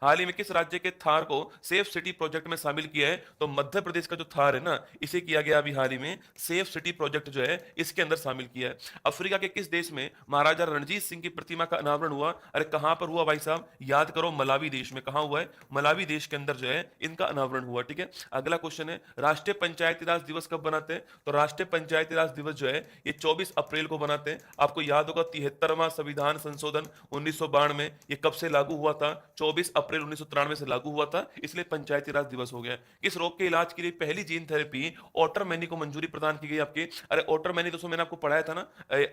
हाल ही में किस राज्य के थार को सेफ सिटी प्रोजेक्ट में शामिल किया है? तो मध्य प्रदेश का जो थार है ना, इसे किया गया अभी हाल ही में सेफ सिटी प्रोजेक्ट जो है इसके अंदर शामिल किया है। अफ्रीका के किस देश में महाराजा रणजीत सिंह की प्रतिमा का अनावरण हुआ? अरे कहां पर हुआ भाई साहब, याद करो, मलावी देश में। कहां हुआ है? मलावी देश के अंदर जो है इनका अनावरण हुआ। ठीक है, अगला क्वेश्चन है, राष्ट्रीय पंचायती राज दिवस कब बनाते हैं? तो राष्ट्रीय पंचायती राज दिवस जो है ये 24 अप्रैल को बनाते हैं। आपको याद होगा 73वां संविधान संशोधन 1992 ये कब से लागू हुआ था? 24 अप्रैल 1993 से लागू हुआ था, इसलिए पंचायती राज दिवस हो गया। किस रोग के इलाज के लिए पहली जीन थेरेपी ऑटरमैनी को मंजूरी प्रदान की गई आपके? अरे ऑटरमैनी दोस्तों मैंने आपको पढ़ाया था ना,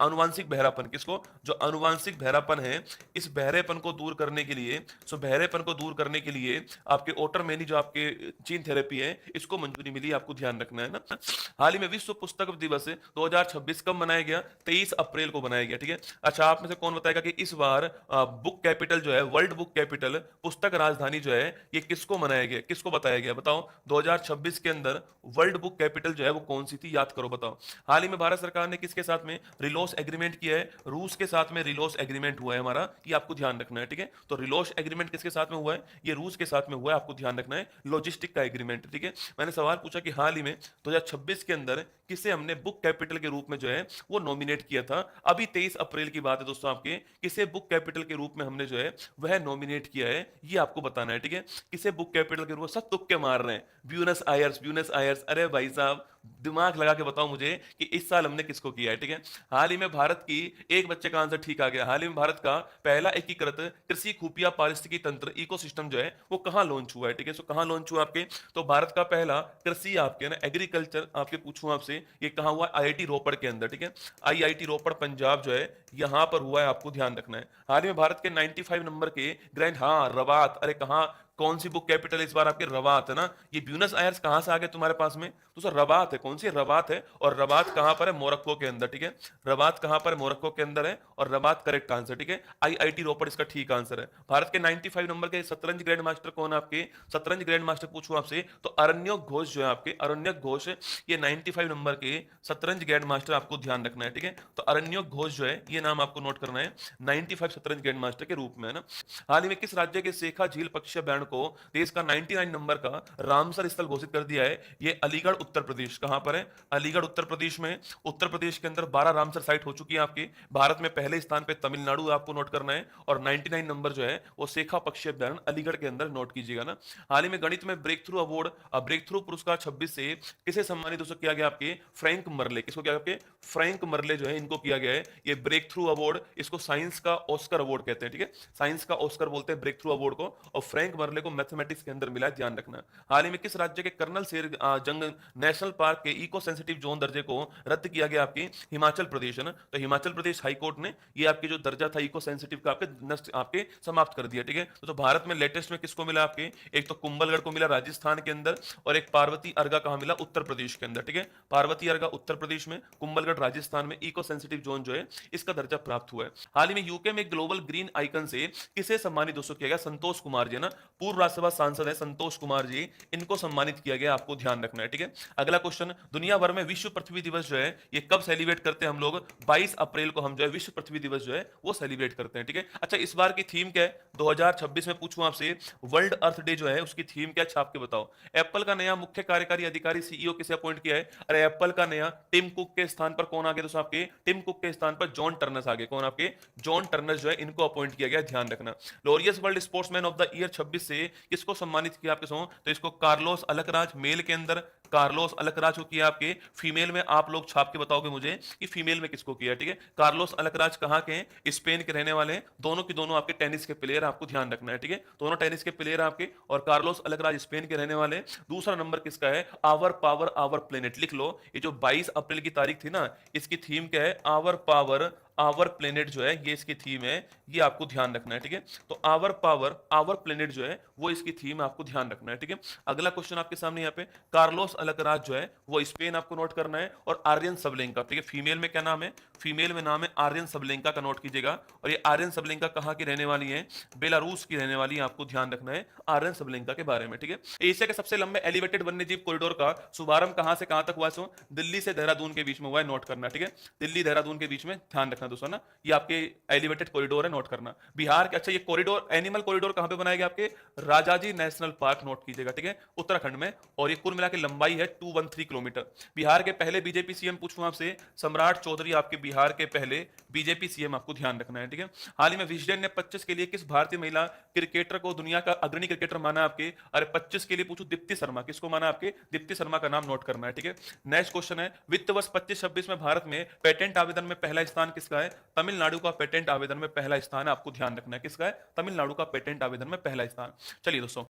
अनुवांशिक बहरापन। किसको? जो अनुवांशिक बहरापन है, इस बहरेपन को दूर करने के लिए, सो बहरेपन को दूर करने के लिए आपके ऑटरमैनी जो आपके जीन थेरेपी है इसको मंजूरी मिली, आपको ध्यान रखना है ना। हाल ही में विश्व पुस्तक दिवस 2026 कब मनाया गया? 23 अप्रैल को मनाया गया। ठीक है, अच्छा आप में से कौन बताएगा कि इस बार बुक कैपिटल जो है, वर्ल्ड बुक कैपिटल, पुस्तक राजधानी जो है, ये किसको मनाया गया, किसको बताया गया? बताओ 2026 के अंदर वर्ल्ड बुक कैपिटल जो है वो कौन सी थी, याद करो, बताओ। हाल ही में भारत सरकार ने किसके साथ में रिलोस एग्रीमेंट किया है? रूस के साथ में रिलोस एग्रीमेंट हुआ है हमारा, ये आपको ध्यान रखना है। ठीक है, तो रिलोस एग्रीमेंट किसके साथ में हुआ है? ये रूस के साथ में हुआ है, आपको ध्यान रखना है, लॉजिस्टिक का एग्रीमेंट। ठीक है, मैंने सवाल पूछा कि हाल ही में 2026 के अंदर किसे हमने बुक कैपिटल के रूप में जो है वो नॉमिनेट किया था? अभी 23 अप्रैल की बात है दोस्तों आपके, किसे बुक कैपिटल के रूप में हमने जो है वह नॉमिनेट किया है, ये आपको बताना है। ठीक है, किसे बुक कैपिटल के रूप में? सब तुक्के मार रहे हैं, ब्यूनस आयर्स, ब्यूनस आयर्स। अरे भाई साहब दिमाग लगा के बताओ मुझे कि इस साल हमने किसको किया है। ठीक है, हाल ही में भारत की, एक बच्चे का आंसर ठीक आ गया, हाल ही में भारत का पहला एकीकृत कृषि खुफिया पारिस्थितिकी तंत्र इकोसिस्टम जो है वो कहां लॉन्च हुआ है? ठीक है, सो कहां लॉन्च हुआ आपके? तो भारत का पहला कृषि आपके ना एग्रीकल्चर, आपके पूछूं आपसे, ये कहां हुआ? आईआईटी रोपड़ के अंदर। ठीक है, आईआईटी रोपड़ पंजाब जो है यहां पर हुआ है, आपको ध्यान रखना है। हाल ही में भारत के 95 नंबर के ग्रैंड, हाँ रवात, अरे कहां, कौन सी बुक कैपिटल इस बार आपके? रवात है ना। ये ब्यूनस आयर्स कहां से आ गए तुम्हारे पास में? तो सर रबात है, कौन सी रबात है, और रबात कहां पर है? मोरक्को के अंदर। ठीक है, रबात कहां पर है? मोरक्को के अंदर है, और रबात करेक्ट आंसर। ठीक है, आईआईटी रोपड़ इसका ठीक आंसर है। भारत के 95 नंबर के शतरंज ग्रैंड मास्टर कौन है आपके? शतरंज ग्रैंड मास्टर पूछूं आपसे तो अरण्यक घोष जो है आपके, अरण्यक घोष, ये 95 नंबर के शतरंज ग्रैंड मास्टर, आपको ध्यान रखना है। ठीक है, तो अरण्यक घोष जो है ये नाम आपको नोट करना है, 95 शतरंज ग्रैंड मास्टर के रूप में, है ना। हाल ही में किस राज्य के शेखा झील पक्षी अभ्यारण्य को देश का 99 नंबर का रामसर स्थल घोषित कर दिया है? ये अलीगढ़ उत्तर प्रदेश। कहां पर है? अलीगढ़ उत्तर प्रदेश में। उत्तर प्रदेश के अंदर 12 रामसर साइट हो चुकी है आपकी। भारत में पहले स्थान पे तमिलनाडु आपको नोट करना है, और 99 नंबर जो है वो शेखा पक्षी अभ्यारण्य अलीगढ़ के अंदर नोट कीजिएगा ना। हाल ही में गणित में breakthrough award, breakthrough पुरस्कार 26 से किसे सम्मानित दोस्तों किया गया आपके? फ्रैंक मरले। किसको किया आपके? फ्रैंक मरले जो है इनको किया गया है ये ब्रेक थ्रू अवार्ड, इसको साइंस का ऑस्कर अवार्ड कहते हैं। ठीक है, साइंस का ऑस्कर बोलते हैं ब्रेक थ्रू अवार्ड को, और फ्रैंक मरले को मैथमेटिक्स के अंदर मिला है, ध्यान रखना। हाल ही में किस राज्य के कर्नल शेर जंग नेशनल पार्क के इको सेंसिटिव जोन दर्जे को रद्द किया गया आपकी? हिमाचल प्रदेश, है ना। तो हिमाचल प्रदेश हाई कोर्ट ने ये आपके जो दर्जा था इको सेंसिटिव का आपके नष्ट, आपके समाप्त कर दिया। ठीक है, तो भारत में लेटेस्ट में किसको मिला आपके? एक तो कुंभलगढ़ को मिला राजस्थान के अंदर, और एक पार्वती अर्गा कहां मिला? उत्तर प्रदेश के अंदर। ठीक है, पार्वती अर्गा उत्तर प्रदेश में, कुंभलगढ़ राजस्थान में इको सेंसिटिव जोन जो है इसका दर्जा प्राप्त हुआ है। हाल ही में यूके में ग्लोबल ग्रीन आइकन से किसे सम्मानित दोस्तों किया गया? संतोष कुमार जी, ना, पूर्व राज्यसभा सांसद है संतोष कुमार जी, इनको सम्मानित किया गया, आपको ध्यान रखना है। ठीक है, अगला क्वेश्चन, दुनिया भर में विश्व पृथ्वी दिवस जो है ये कब सेलिब्रेट करते हैं हम लोग? 22 अप्रैल को हम जो है विश्व पृथ्वी दिवस जो है वो सेलिब्रेट करते हैं। ठीक है, अच्छा इस बार की थीम क्या है 2026 में? पूछूं आपसे, वर्ल्ड अर्थ डे जो है उसकी थीम क्या? छाप के बताओ। एप्पल का नया मुख्य कार्यकारी अधिकारी सीईओ किसे अपॉइंट किया है? अरे एप्पल का नया, टिम कुक के स्थान पर कौन आ गया दोस्तों आपके? टिम कुक के स्थान पर जॉन टर्नस आ गए। कौन आपके? जॉन टर्नस जो है इनको अपॉइंट किया गया, ध्यान रखना। Laureus world sportsman of the year 26 से किसको सम्मानित किया आपके सो? तो इसको कार्लोस अलकराज, मेल के अंदर कार्लोस अलकराज को किया आपके। फीमेल में आप लोग छाप के बताओगे मुझे कि फीमेल में किसको किया। ठीक है, कार्लोस अलकराज कहां के हैं? स्पेन के रहने वाले हैं, दोनों की दोनों आपके टेनिस के प्लेयर, आपको ध्यान रखना है। ठीक है, दोनों टेनिस के प्लेयर आपके, और कार्लोस अलकराज स्पेन के रहने वाले। दूसरा नंबर किसका है? Our power our planet. लिख लो, ये जो 22 अप्रैल की तारीख थी ना, इसकी थीम क्या है? आवर पावर आवर प्लेनेट जो है ये इसकी थीम है, ये आपको ध्यान रखना है। ठीक है, तो आवर पावर आवर प्लेनेट जो है वो इसकी थीम है, आपको ध्यान रखना है। ठीक है, अगला क्वेश्चन आपके सामने यहाँ पे, कार्लोस अलग राज्य जो है वो स्पेन आपको नोट करना है, और आर्यन सबलेंका, ठीक है, फीमेल में क्या नाम है, फीमेल में नाम है आर्यन सबलेंका का नोट कीजिएगा। और ये आर्यन सबलेंका कहाँ की रहने वाली है, बेलारूस की रहने वाली है, आपको ध्यान रखना है आर्यन सबलेंका के बारे में, ठीक है। एशिया के सबसे लंबे एलिवेटेड वन्यजीव कॉरिडोर का शुभारंभ कहां से कहां तक हुआ, सो दिल्ली से देहरादून के बीच में हुआ है, नोट करना, ठीक है। दिल्ली देहरादून के बीच में, ध्यान रखना दोस्तों ना, ये आपके एलिवेटेड कॉरिडोर है, नोट करना। बिहार के, अच्छा ये कॉरिडोर, एनिमल कॉरिडोर कहां पे बनाया गया, आपके राजाजी नेशनल पार्क, नोट कीजिएगा, ठीक है, उत्तराखंड में। और ये कुल मिला के लंबाई है 213 किलोमीटर। बिहार के पहले बीजेपी सीएम पूछूं आपसे, सम्राट चौधरी आपके बिहार के पहले बीजेपी सीएम, आपको ध्यान रखना है, ठीक है। हाल ही में विजडन ने 25 के लिए किस भारतीय महिला क्रिकेटर को दुनिया का अग्रणी क्रिकेटर माना आपके, अरे 25 के लिए पूछू, दीप्ति शर्मा, किसको माना आपके, दीप्ति शर्मा का नाम नोट करना है, ठीक है। नेक्स्ट क्वेश्चन है, वित्त वर्ष 25-26 में भारत में पेटेंट आवेदन में पहला स्थान किसका है, तमिलनाडु का पेटेंट आवेदन में पहला स्थान है, आपको ध्यान रखना है, किसका है, तमिलनाडु का पेटेंट आवेदन में पहला स्थान। चलिए दोस्तों,